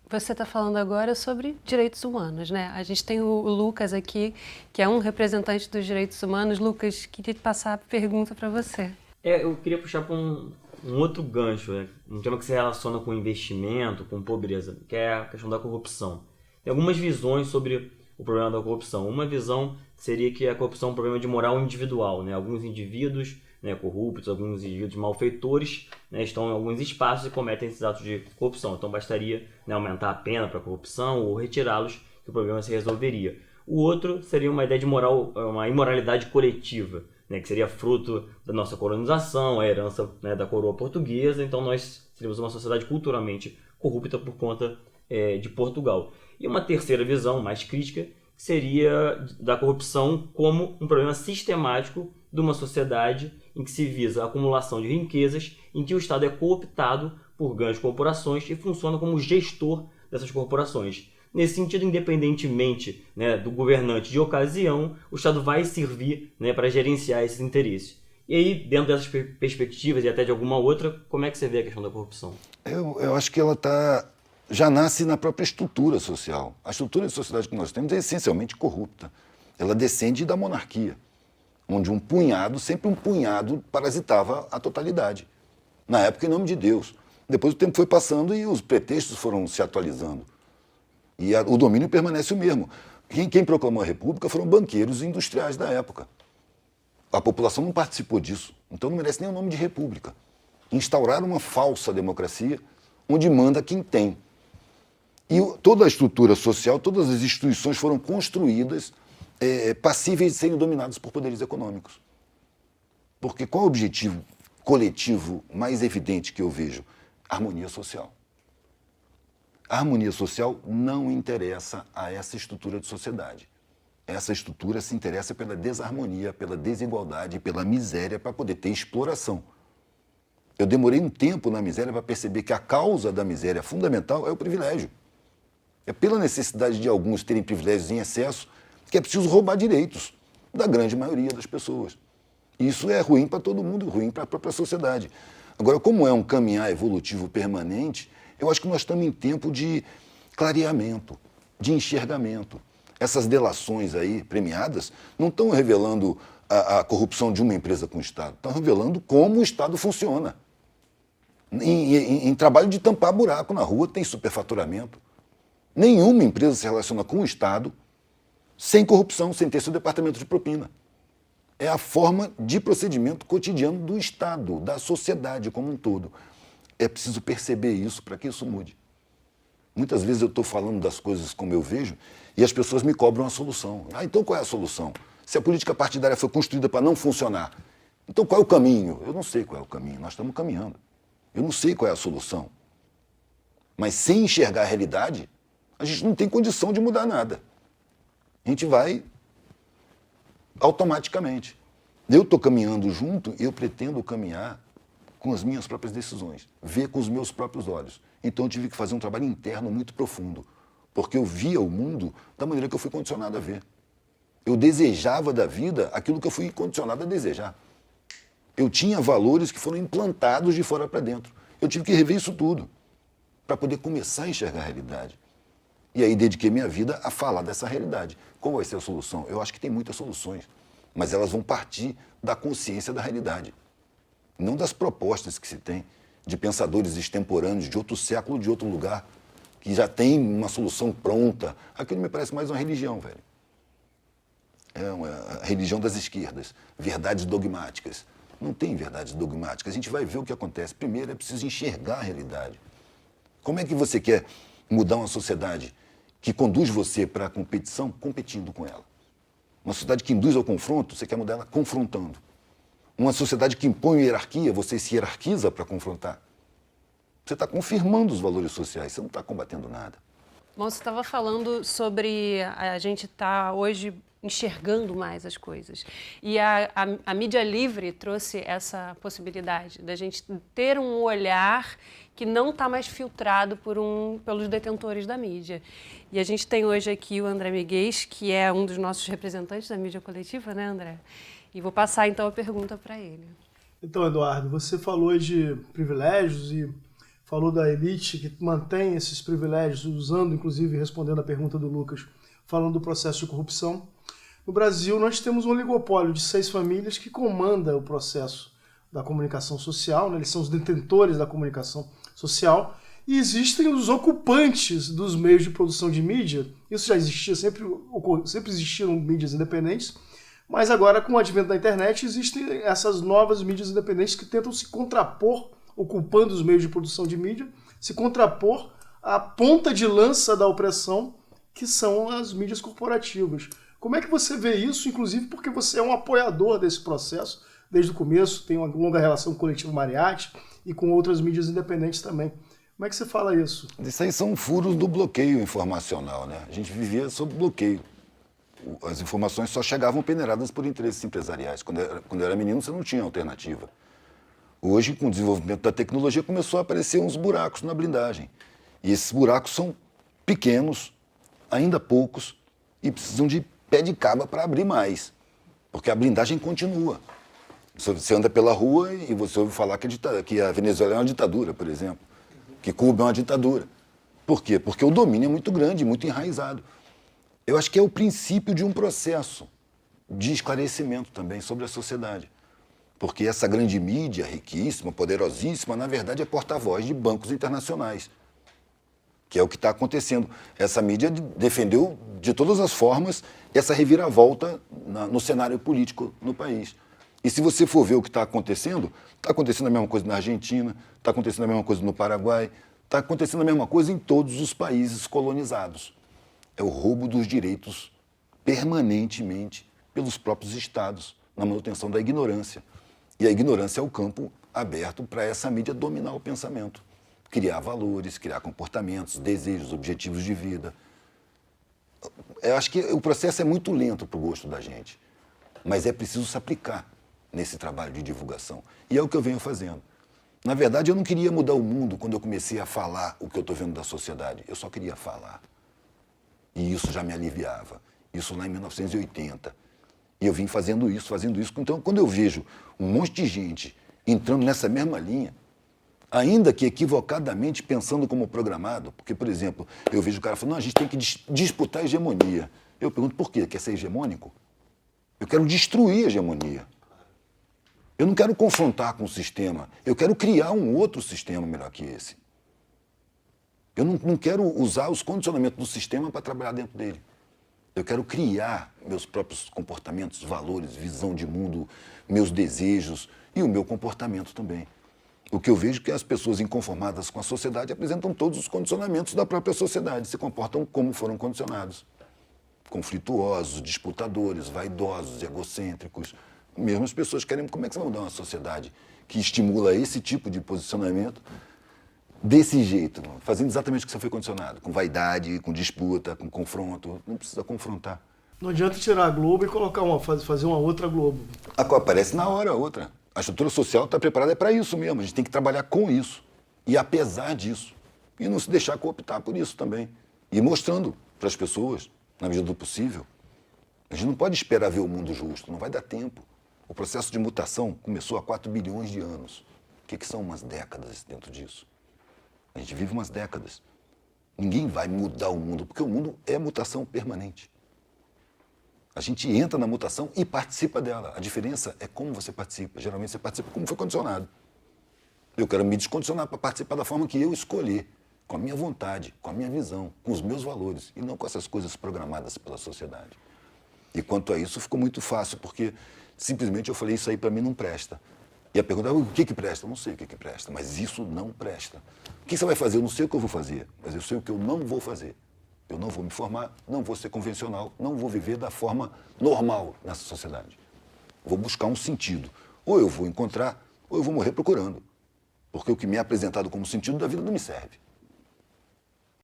Você está falando agora sobre direitos humanos, né? A gente tem o Lucas aqui, que é um representante dos direitos humanos. Lucas, queria passar a pergunta para você. Eu queria puxar para um outro gancho, né? Um tema que se relaciona com investimento, com pobreza, que é a questão da corrupção. Tem algumas visões sobre o problema da corrupção. Uma visão seria que a corrupção é um problema de moral individual, né? Alguns indivíduos, né, corruptos, alguns indivíduos malfeitores, né, estão em alguns espaços e cometem esses atos de corrupção. Então bastaria, né, aumentar a pena para a corrupção ou retirá-los que o problema se resolveria. O outro seria uma ideia de moral, uma imoralidade coletiva, né, que seria fruto da nossa colonização, a herança, né, da coroa portuguesa. Então nós seríamos uma sociedade culturalmente corrupta por conta de Portugal. E uma terceira visão, mais crítica, seria da corrupção como um problema sistemático de uma sociedade em que se visa a acumulação de riquezas, em que o Estado é cooptado por grandes corporações e funciona como gestor dessas corporações. Nesse sentido, independentemente, né, do governante de ocasião, o Estado vai servir, né, para gerenciar esses interesses. E aí, dentro dessas perspectivas e até de alguma outra, como é que você vê a questão da corrupção? Eu acho que ela já nasce na própria estrutura social. A estrutura de sociedade que nós temos é essencialmente corrupta. Ela descende da monarquia, onde sempre um punhado, parasitava a totalidade. Na época, em nome de Deus. Depois o tempo foi passando e os pretextos foram se atualizando. E o domínio permanece o mesmo. Quem proclamou a República foram banqueiros e industriais da época. A população não participou disso, então não merece nem o nome de República. Instauraram uma falsa democracia, onde manda quem tem. E toda a estrutura social, todas as instituições foram construídas passíveis de serem dominadas por poderes econômicos. Porque qual é o objetivo coletivo mais evidente que eu vejo? Harmonia social. A harmonia social não interessa a essa estrutura de sociedade. Essa estrutura se interessa pela desarmonia, pela desigualdade, pela miséria, para poder ter exploração. Eu demorei um tempo na miséria para perceber que a causa da miséria fundamental é o privilégio. É pela necessidade de alguns terem privilégios em excesso que é preciso roubar direitos da grande maioria das pessoas. Isso é ruim para todo mundo, ruim para a própria sociedade. Agora, como é um caminhar evolutivo permanente, eu acho que nós estamos em tempo de clareamento, de enxergamento. Essas delações aí premiadas não estão revelando a corrupção de uma empresa com o Estado, estão revelando como o Estado funciona. Em trabalho de tampar buraco na rua tem superfaturamento. Nenhuma empresa se relaciona com o Estado sem corrupção, sem ter seu departamento de propina. É a forma de procedimento cotidiano do Estado, da sociedade como um todo. É preciso perceber isso para que isso mude. Muitas vezes eu estou falando das coisas como eu vejo e as pessoas me cobram a solução. Então qual é a solução? Se a política partidária foi construída para não funcionar, então qual é o caminho? Eu não sei qual é o caminho, nós estamos caminhando. Eu não sei qual é a solução. Mas sem enxergar a realidade, a gente não tem condição de mudar nada. A gente vai automaticamente. Eu estou caminhando junto e eu pretendo caminhar com as minhas próprias decisões, ver com os meus próprios olhos. Então eu tive que fazer um trabalho interno muito profundo, porque eu via o mundo da maneira que eu fui condicionado a ver. Eu desejava da vida aquilo que eu fui condicionado a desejar. Eu tinha valores que foram implantados de fora para dentro. Eu tive que rever isso tudo para poder começar a enxergar a realidade. E aí dediquei minha vida a falar dessa realidade. Qual vai ser a solução? Eu acho que tem muitas soluções, mas elas vão partir da consciência da realidade, não das propostas que se tem de pensadores extemporâneos de outro século, de outro lugar, que já tem uma solução pronta. Aquilo me parece mais uma religião, velho. É a religião das esquerdas, verdades dogmáticas. Não tem verdades dogmáticas, a gente vai ver o que acontece. Primeiro é preciso enxergar a realidade. Como é que você quer mudar uma sociedade que conduz você para a competição competindo com ela? Uma sociedade que induz ao confronto, você quer mudar ela confrontando. Uma sociedade que impõe hierarquia, você se hierarquiza para confrontar. Você está confirmando os valores sociais, você não está combatendo nada. Bom, você estava falando sobre a gente estar hoje enxergando mais as coisas. E a mídia livre trouxe essa possibilidade da gente ter um olhar que não está mais filtrado pelos detentores da mídia. E a gente tem hoje aqui o André Miguel, que é um dos nossos representantes da mídia coletiva, né, André? E vou passar, então, a pergunta para ele. Então, Eduardo, você falou de privilégios e falou da elite que mantém esses privilégios, usando, inclusive, respondendo a pergunta do Lucas, falando do processo de corrupção. No Brasil, nós temos um oligopólio de 6 famílias que comanda o processo da comunicação social, né? Eles são os detentores da comunicação social, e existem os ocupantes dos meios de produção de mídia. Isso já existia, sempre existiram mídias independentes, mas agora, com o advento da internet, existem essas novas mídias independentes que tentam se contrapor, ocupando os meios de produção de mídia, se contrapor à ponta de lança da opressão, que são as mídias corporativas. Como é que você vê isso, inclusive porque você é um apoiador desse processo, desde o começo, tem uma longa relação com o Coletivo Mariáti e com outras mídias independentes também. Como é que você fala isso? Isso aí são furos do bloqueio informacional, né? A gente vivia sob bloqueio. As informações só chegavam peneiradas por interesses empresariais. Quando eu era menino, você não tinha alternativa. Hoje, com o desenvolvimento da tecnologia, começou a aparecer uns buracos na blindagem. E esses buracos são pequenos, ainda poucos, e precisam de pé de cabra para abrir mais. Porque a blindagem continua. Você anda pela rua e você ouve falar que a Venezuela é uma ditadura, por exemplo. Que Cuba é uma ditadura. Por quê? Porque o domínio é muito grande, muito enraizado. Eu acho que é o princípio de um processo de esclarecimento também sobre a sociedade. Porque essa grande mídia, riquíssima, poderosíssima, na verdade é porta-voz de bancos internacionais. Que é o que está acontecendo. Essa mídia defendeu, de todas as formas, essa reviravolta no cenário político no país. E se você for ver o que está acontecendo a mesma coisa na Argentina, está acontecendo a mesma coisa no Paraguai, está acontecendo a mesma coisa em todos os países colonizados. É o roubo dos direitos permanentemente pelos próprios estados, na manutenção da ignorância. E a ignorância é o campo aberto para essa mídia dominar o pensamento, criar valores, criar comportamentos, desejos, objetivos de vida. Eu acho que o processo é muito lento para o gosto da gente, mas é preciso se aplicar nesse trabalho de divulgação. E é o que eu venho fazendo. Na verdade, eu não queria mudar o mundo quando eu comecei a falar o que eu estou vendo da sociedade. Eu só queria falar. E isso já me aliviava. Isso lá em 1980. E eu vim fazendo isso. Então, quando eu vejo um monte de gente entrando nessa mesma linha, ainda que equivocadamente pensando como programado, porque, por exemplo, eu vejo o cara falando, não, a gente tem que disputar a hegemonia. Eu pergunto, por quê? Quer ser hegemônico? Eu quero destruir a hegemonia. Eu não quero confrontar com o sistema, eu quero criar um outro sistema melhor que esse. Eu não quero usar os condicionamentos do sistema para trabalhar dentro dele. Eu quero criar meus próprios comportamentos, valores, visão de mundo, meus desejos e o meu comportamento também. O que eu vejo é que as pessoas inconformadas com a sociedade apresentam todos os condicionamentos da própria sociedade, se comportam como foram condicionados. Conflituosos, disputadores, vaidosos, egocêntricos. Mesmo as pessoas querem... Como é que você vai mudar uma sociedade que estimula esse tipo de posicionamento desse jeito, fazendo exatamente o que você foi condicionado, com vaidade, com disputa, com confronto? Não precisa confrontar. Não adianta tirar a Globo e colocar fazer uma outra Globo. Aparece na hora a outra. A estrutura social está preparada para isso mesmo. A gente tem que trabalhar com isso. E apesar disso. E não se deixar cooptar por isso também. E mostrando para as pessoas, na medida do possível. A gente não pode esperar ver o mundo justo. Não vai dar tempo. O processo de mutação começou há 4 bilhões de anos. O que são umas décadas dentro disso? A gente vive umas décadas. Ninguém vai mudar o mundo, porque o mundo é mutação permanente. A gente entra na mutação e participa dela. A diferença é como você participa. Geralmente você participa como foi condicionado. Eu quero me descondicionar para participar da forma que eu escolher, com a minha vontade, com a minha visão, com os meus valores, e não com essas coisas programadas pela sociedade. E quanto a isso, ficou muito fácil, porque simplesmente eu falei, isso aí para mim não presta. E a pergunta, o que presta? Eu não sei o que presta, mas isso não presta. O que você vai fazer? Eu não sei o que eu vou fazer, mas eu sei o que eu não vou fazer. Eu não vou me formar, não vou ser convencional, não vou viver da forma normal nessa sociedade. Vou buscar um sentido. Ou eu vou encontrar, ou eu vou morrer procurando. Porque o que me é apresentado como sentido da vida não me serve.